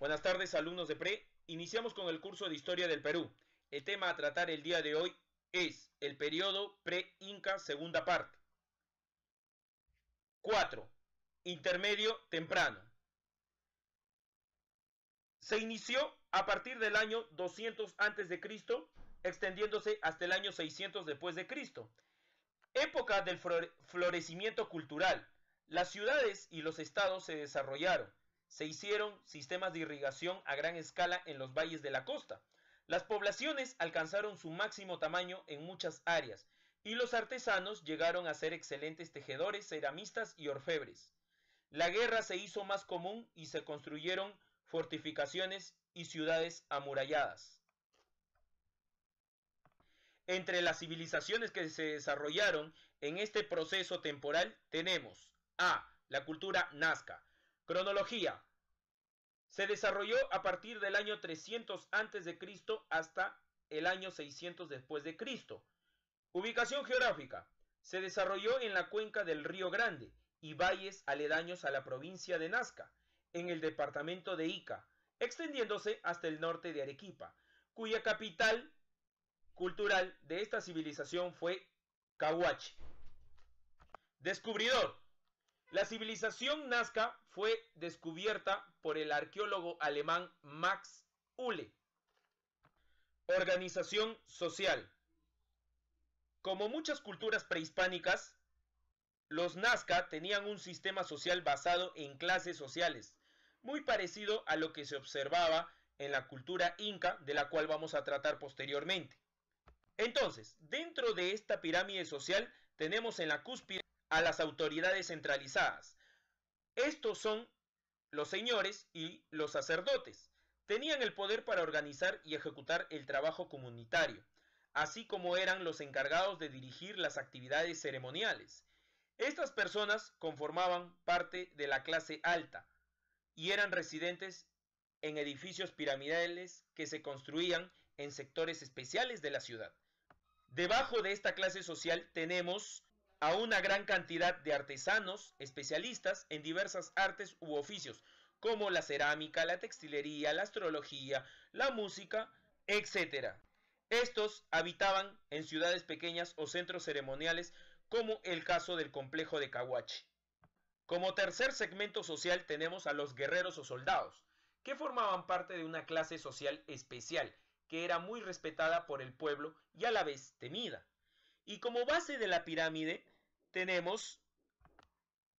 Buenas tardes, alumnos de Pre. Iniciamos con el curso de Historia del Perú. El tema a tratar el día de hoy es el periodo pre-Inca, segunda parte. 4. Intermedio temprano. Se inició a partir del año 200 a.C., extendiéndose hasta el año 600 después de Cristo. Época del florecimiento cultural. Las ciudades y los estados se desarrollaron. Se hicieron sistemas de irrigación a gran escala en los valles de la costa. Las poblaciones alcanzaron su máximo tamaño en muchas áreas y los artesanos llegaron a ser excelentes tejedores, ceramistas y orfebres. La guerra se hizo más común y se construyeron fortificaciones y ciudades amuralladas. Entre las civilizaciones que se desarrollaron en este proceso temporal tenemos A. La cultura Nazca. Cronología. Se desarrolló a partir del año 300 a.C. hasta el año 600 después de Cristo. Ubicación geográfica. Se desarrolló en la cuenca del Río Grande y valles aledaños a la provincia de Nazca, en el departamento de Ica, extendiéndose hasta el norte de Arequipa, cuya capital cultural de esta civilización fue Cahuachi. Descubridor. La civilización Nazca fue descubierta por el arqueólogo alemán Max Uhle. Organización social. Como muchas culturas prehispánicas, los Nazca tenían un sistema social basado en clases sociales, muy parecido a lo que se observaba en la cultura inca, de la cual vamos a tratar posteriormente. Entonces, dentro de esta pirámide social tenemos en la cúspide a las autoridades centralizadas. Estos son los señores y los sacerdotes. Tenían el poder para organizar y ejecutar el trabajo comunitario, así como eran los encargados de dirigir las actividades ceremoniales. Estas personas conformaban parte de la clase alta y eran residentes en edificios piramidales que se construían en sectores especiales de la ciudad. Debajo de esta clase social tenemos a una gran cantidad de artesanos especialistas en diversas artes u oficios, como la cerámica, la textilería, la astrología, la música, etc. Estos habitaban en ciudades pequeñas o centros ceremoniales, como el caso del complejo de Cahuachi. Como tercer segmento social tenemos a los guerreros o soldados, que formaban parte de una clase social especial, que era muy respetada por el pueblo y a la vez temida. Y como base de la pirámide tenemos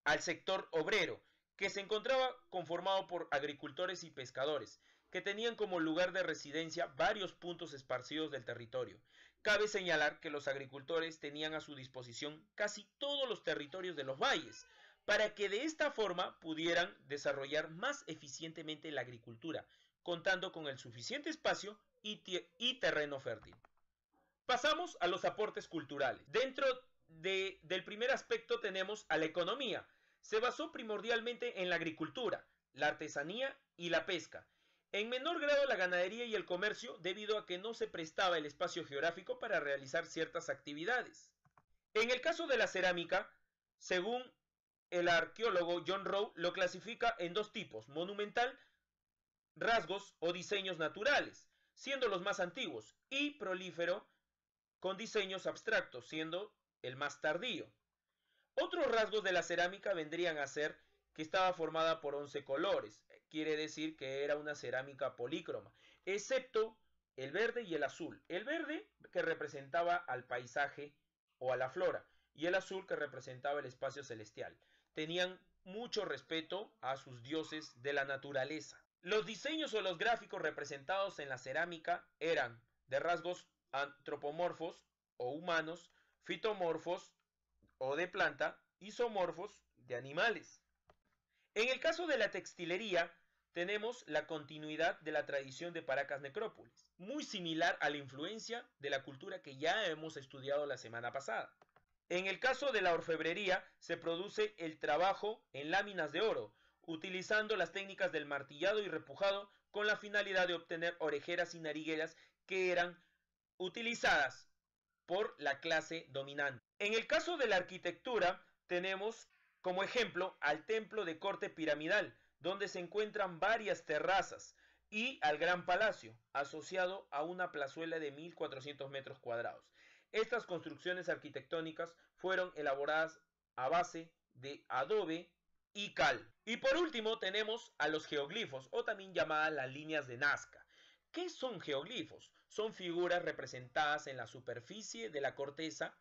al sector obrero, que se encontraba conformado por agricultores y pescadores, que tenían como lugar de residencia varios puntos esparcidos del territorio. Cabe señalar que los agricultores tenían a su disposición casi todos los territorios de los valles, para que de esta forma pudieran desarrollar más eficientemente la agricultura, contando con el suficiente espacio y terreno fértil. Pasamos a los aportes culturales. Dentro del primer aspecto tenemos a la economía. Se basó primordialmente en la agricultura, la artesanía y la pesca. En menor grado la ganadería y el comercio, debido a que no se prestaba el espacio geográfico para realizar ciertas actividades. En el caso de la cerámica, según el arqueólogo John Rowe, lo clasifica en dos tipos: monumental, rasgos o diseños naturales, siendo los más antiguos, y prolífero, con diseños abstractos, siendo el más tardío. Otros rasgos de la cerámica vendrían a ser que estaba formada por 11 colores, quiere decir que era una cerámica polícroma, excepto el verde y el azul. El verde, que representaba al paisaje o a la flora, y el azul, que representaba el espacio celestial. Tenían mucho respeto a sus dioses de la naturaleza. Los diseños o los gráficos representados en la cerámica eran de rasgos antropomorfos o humanos, fitomorfos o de planta, y zoomorfos de animales. En el caso de la textilería, tenemos la continuidad de la tradición de Paracas Necrópolis, muy similar a la influencia de la cultura que ya hemos estudiado la semana pasada. En el caso de la orfebrería, se produce el trabajo en láminas de oro, utilizando las técnicas del martillado y repujado con la finalidad de obtener orejeras y narigueras que eran utilizadas por la clase dominante. En el caso de la arquitectura, tenemos como ejemplo al templo de corte piramidal donde se encuentran varias terrazas, y al Gran Palacio, asociado a una plazuela de 1.400 metros cuadrados. Estas construcciones arquitectónicas fueron elaboradas a base de adobe y cal. Y por último tenemos a los geoglifos, o también llamadas las líneas de Nazca. ¿Qué son geoglifos? Son figuras representadas en la superficie de la corteza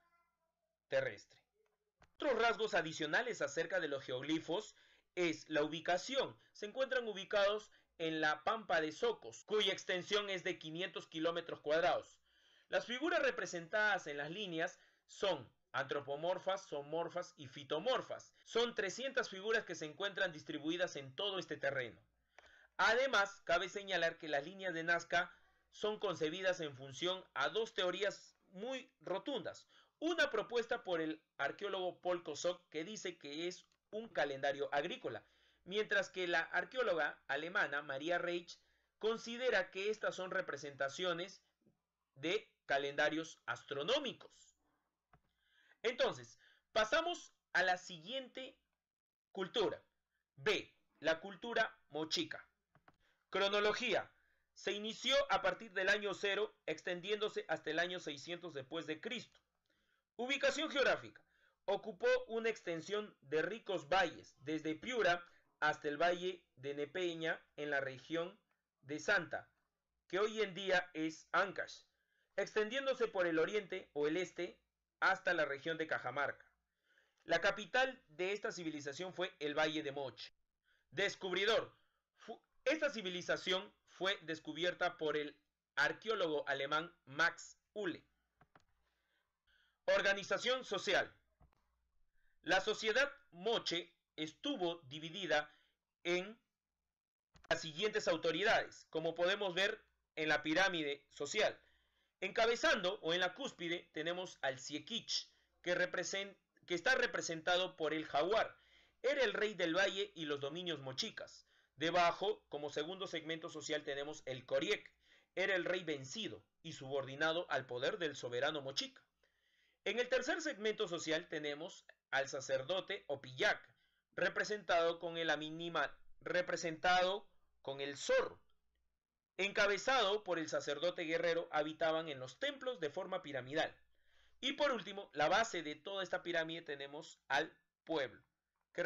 terrestre. Otros rasgos adicionales acerca de los geoglifos es la ubicación. Se encuentran ubicados en la Pampa de Socos, cuya extensión es de 500 kilómetros cuadrados. Las figuras representadas en las líneas son antropomorfas, zoomorfas y fitomorfas. Son 300 figuras que se encuentran distribuidas en todo este terreno. Además, cabe señalar que las líneas de Nazca son concebidas en función a dos teorías muy rotundas. Una propuesta por el arqueólogo Paul Kosok, que dice que es un calendario agrícola, mientras que la arqueóloga alemana Maria Reich considera que estas son representaciones de calendarios astronómicos. Entonces, pasamos a la siguiente cultura. B. La cultura mochica. Cronología. Se inició a partir del año 0, extendiéndose hasta el año 600 después de Cristo. Ubicación geográfica. Ocupó una extensión de ricos valles, desde Piura hasta el valle de Nepeña en la región de Santa, que hoy en día es Ancash, extendiéndose por el oriente o el este hasta la región de Cajamarca. La capital de esta civilización fue el Valle de Moche. Descubridor. Esta civilización fue descubierta por el arqueólogo alemán Max Uhle. Organización social. La sociedad moche estuvo dividida en las siguientes autoridades, como podemos ver en la pirámide social. Encabezando o en la cúspide tenemos al Siequich, que está representado por el jaguar. Era el rey del valle y los dominios mochicas. Debajo, como segundo segmento social, tenemos el Coriec. Era el rey vencido y subordinado al poder del soberano mochica. En el tercer segmento social tenemos al sacerdote o Pillac, representado con el zorro. Encabezado por el sacerdote guerrero, habitaban en los templos de forma piramidal. Y por último, la base de toda esta pirámide tenemos al pueblo, que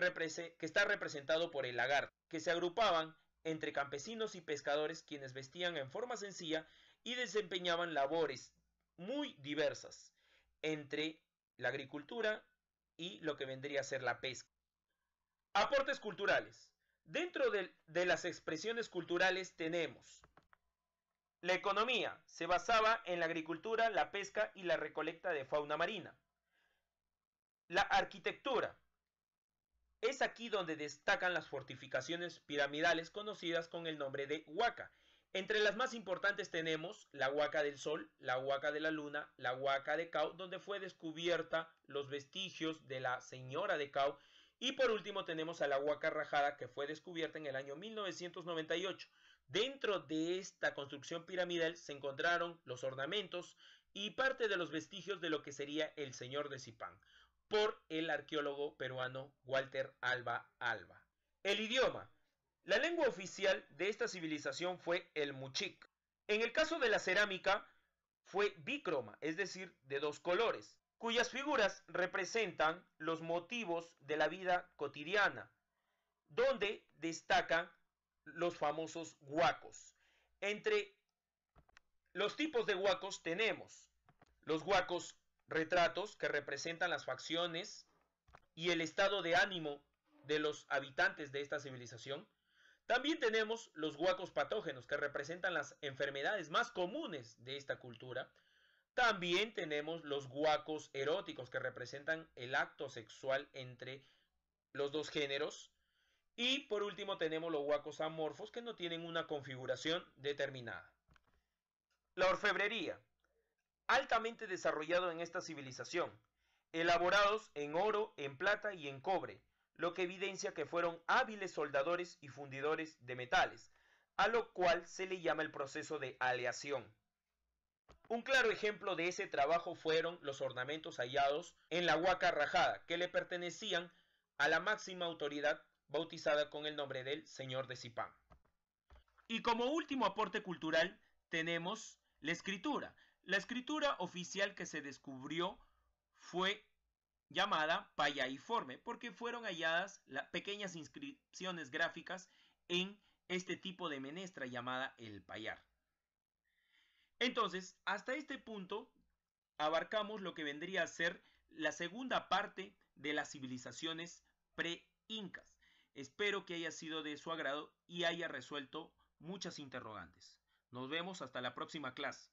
está representado por el lagarto, que se agrupaban entre campesinos y pescadores, quienes vestían en forma sencilla y desempeñaban labores muy diversas entre la agricultura y lo que vendría a ser la pesca. Aportes culturales. Dentro de las expresiones culturales tenemos la economía. Se basaba en la agricultura, la pesca y la recolecta de fauna marina. La arquitectura. Es aquí donde destacan las fortificaciones piramidales conocidas con el nombre de Huaca. Entre las más importantes tenemos la Huaca del Sol, la Huaca de la Luna, la Huaca de Cao, donde fue descubierta los vestigios de la señora de Cao. Y por último tenemos a la Huaca Rajada, que fue descubierta en el año 1998. Dentro de esta construcción piramidal se encontraron los ornamentos y parte de los vestigios de lo que sería el Señor de Zipán, por el arqueólogo peruano Walter Alba Alba. El idioma. La lengua oficial de esta civilización fue el muchic. En el caso de la cerámica fue bícroma, es decir, de dos colores, cuyas figuras representan los motivos de la vida cotidiana, donde destacan los famosos huacos. Entre los tipos de huacos tenemos los huacos retratos, que representan las facciones y el estado de ánimo de los habitantes de esta civilización. También tenemos los huacos patógenos, que representan las enfermedades más comunes de esta cultura. También tenemos los huacos eróticos, que representan el acto sexual entre los dos géneros. Y por último tenemos los huacos amorfos, que no tienen una configuración determinada. La orfebrería. Altamente desarrollado en esta civilización, elaborados en oro, en plata y en cobre, lo que evidencia que fueron hábiles soldadores y fundidores de metales, a lo cual se le llama el proceso de aleación. Un claro ejemplo de ese trabajo fueron los ornamentos hallados en la Huaca Rajada, que le pertenecían a la máxima autoridad bautizada con el nombre del Señor de Zipán. Y como último aporte cultural tenemos la escritura. La escritura oficial que se descubrió fue llamada payaiforme porque fueron halladas pequeñas inscripciones gráficas en este tipo de menestra llamada el payar. Entonces, hasta este punto abarcamos lo que vendría a ser la segunda parte de las civilizaciones pre-incas. Espero que haya sido de su agrado y haya resuelto muchas interrogantes. Nos vemos hasta la próxima clase.